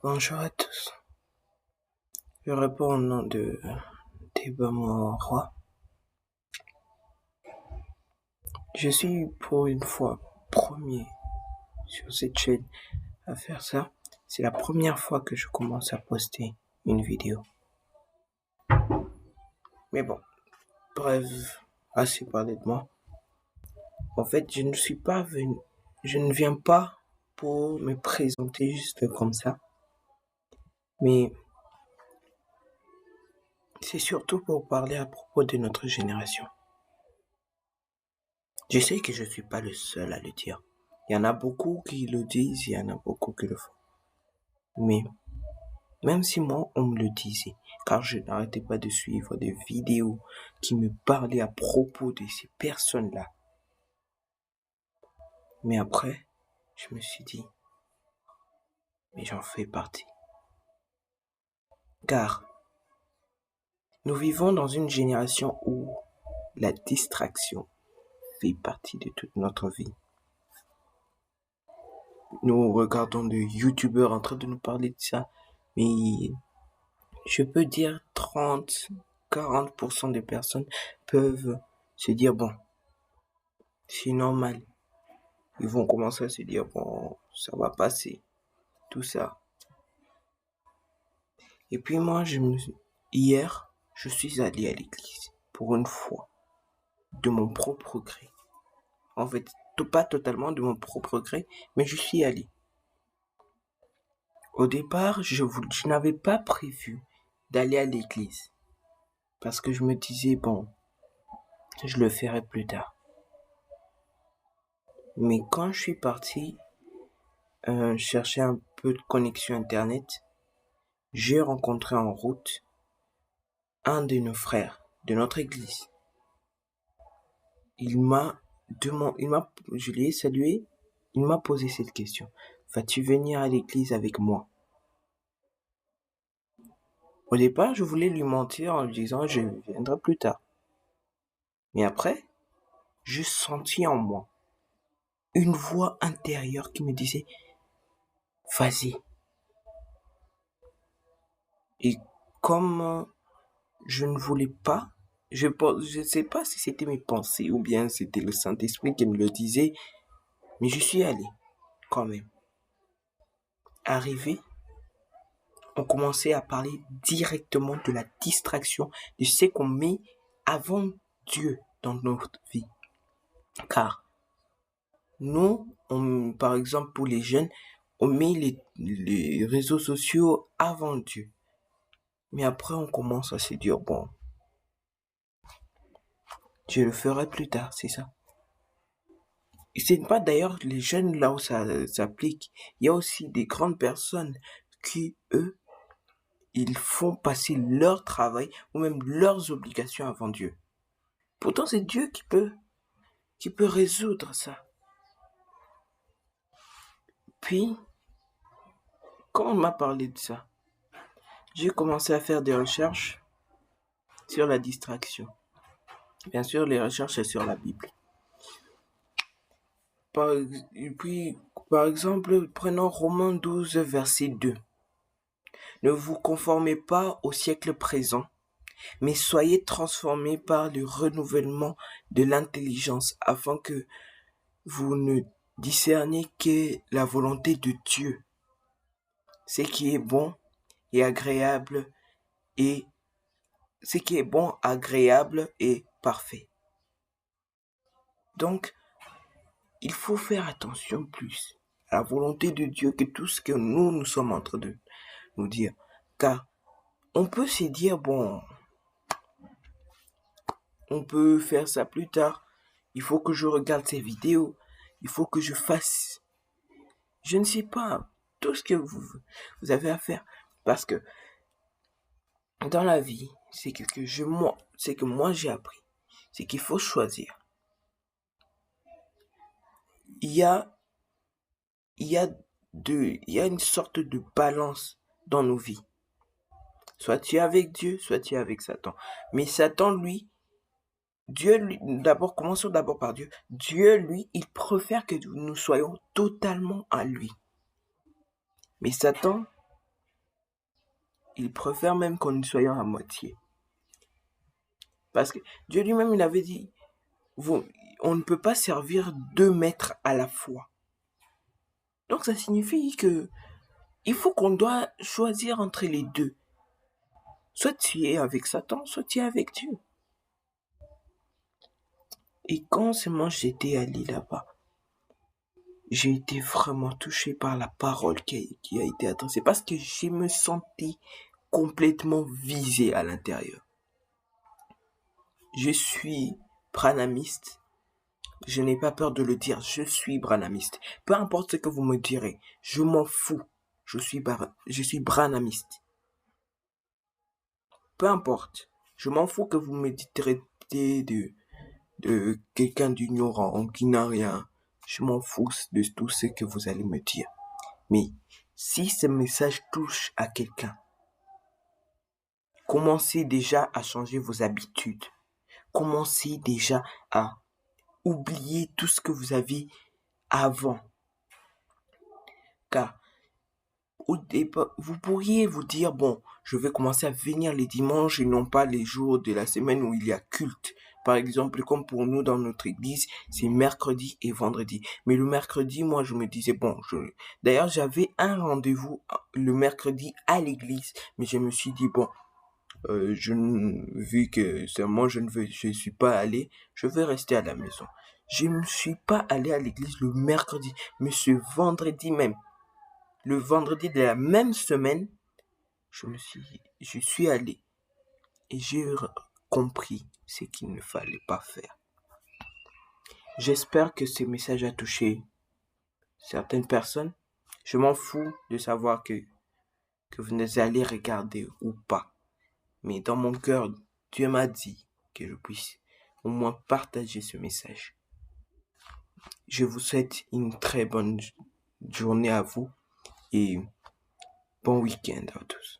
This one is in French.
Bonjour à tous. Je réponds au nom de Théba Roi. Je suis pour une fois premier sur cette chaîne à faire ça. C'est la première fois que je commence à poster une vidéo. Mais bon, bref, assez parlé de moi. En fait, je ne viens pas pour me présenter juste comme ça. Mais c'est surtout pour parler à propos de notre génération. Je sais que je suis pas le seul à le dire. Il y en a beaucoup qui le disent, il y en a beaucoup qui le font. Mais même si moi on me le disait, car je n'arrêtais pas de suivre des vidéos qui me parlaient à propos de ces personnes-là. Mais après, je me suis dit, mais j'en fais partie. Car nous vivons dans une génération où la distraction fait partie de toute notre vie. Nous regardons des youtubeurs en train de nous parler de ça, mais je peux dire 30-40% des personnes peuvent se dire, bon, c'est normal. Ils vont commencer à se dire, bon, ça va passer, tout ça. Et puis moi, hier, je suis allé à l'église, pour une fois, de mon propre gré. En fait, pas totalement de mon propre gré, mais je suis allé. Au départ, je n'avais pas prévu d'aller à l'église, parce que je me disais, bon, je le ferai plus tard. Mais quand je suis parti chercher un peu de connexion internet, j'ai rencontré en route un de nos frères de notre église. Je l'ai salué, il m'a posé cette question. Vas-tu venir à l'église avec moi? Au départ, je voulais lui mentir en lui disant je viendrai plus tard. Mais après, j'ai senti en moi une voix intérieure qui me disait vas-y. Et comme je ne voulais pas, je ne sais pas si c'était mes pensées ou bien c'était le Saint-Esprit qui me le disait, mais je suis allé quand même. Arrivé, on commençait à parler directement de la distraction, de ce qu'on met avant Dieu dans notre vie. Car nous, par exemple pour les jeunes, on met les réseaux sociaux avant Dieu. Mais après, on commence à se dire, bon, je le ferai plus tard, c'est ça. Et c'est pas d'ailleurs les jeunes là où ça s'applique. Il y a aussi des grandes personnes qui, eux, ils font passer leur travail ou même leurs obligations avant Dieu. Pourtant, c'est Dieu qui peut résoudre ça. Puis, quand on m'a parlé de ça, j'ai commencé à faire des recherches sur la distraction. Bien sûr, les recherches c'est sur la Bible. Par exemple, prenons Romains 12, verset 2. Ne vous conformez pas au siècle présent, mais soyez transformés par le renouvellement de l'intelligence afin que vous ne discerniez que la volonté de Dieu, ce qui est bon et agréable et parfait. Donc, il faut faire attention plus à la volonté de Dieu que tout ce que nous sommes en train de nous dire. Car on peut se dire, bon, on peut faire ça plus tard. Il faut que je regarde ces vidéos. Il faut que je fasse, je ne sais pas, tout ce que vous avez à faire. Parce que dans la vie, c'est que moi j'ai appris. C'est qu'il faut choisir. Il y a une sorte de balance dans nos vies. Soit tu es avec Dieu, soit tu es avec Satan. Mais Satan, lui, commençons d'abord par Dieu. Dieu, lui, il préfère que nous soyons totalement à lui. Mais Satan, il préfère même qu'on ne soyons à moitié. Parce que Dieu lui-même, il avait dit, on ne peut pas servir 2 maîtres à la fois. Donc ça signifie que il faut qu'on doit choisir entre les deux. Soit tu es avec Satan, soit tu es avec Dieu. Et quand seulement j'étais allé là-bas, j'ai été vraiment touché par la parole qui a été adressée parce que je me sentais complètement visé à l'intérieur. Je suis branhamiste. Je n'ai pas peur de le dire, je suis branhamiste. Peu importe ce que vous me direz, je m'en fous. Je suis branhamiste. Peu importe. Je m'en fous que vous me traitez de quelqu'un d'ignorant qui n'a rien. Je m'en fous de tout ce que vous allez me dire. Mais si ce message touche à quelqu'un, commencez déjà à changer vos habitudes. Commencez déjà à oublier tout ce que vous aviez avant. Car au départ, vous pourriez vous dire, bon, je vais commencer à venir les dimanches et non pas les jours de la semaine où il y a culte. Par exemple, comme pour nous dans notre église, c'est mercredi et vendredi. Mais le mercredi, moi, je me disais, bon, d'ailleurs, j'avais un rendez-vous le mercredi à l'église, mais je me suis dit, bon, vu que moi je suis pas allé, je vais rester à la maison. Je ne suis pas allé à l'église le mercredi, mais ce vendredi même, le vendredi de la même semaine, je suis allé et j'ai compris ce qu'il ne fallait pas faire. J'espère que ce message a touché certaines personnes. Je m'en fous de savoir que vous allez regarder ou pas. Mais dans mon cœur, Dieu m'a dit que je puisse au moins partager ce message. Je vous souhaite une très bonne journée à vous et bon week-end à tous.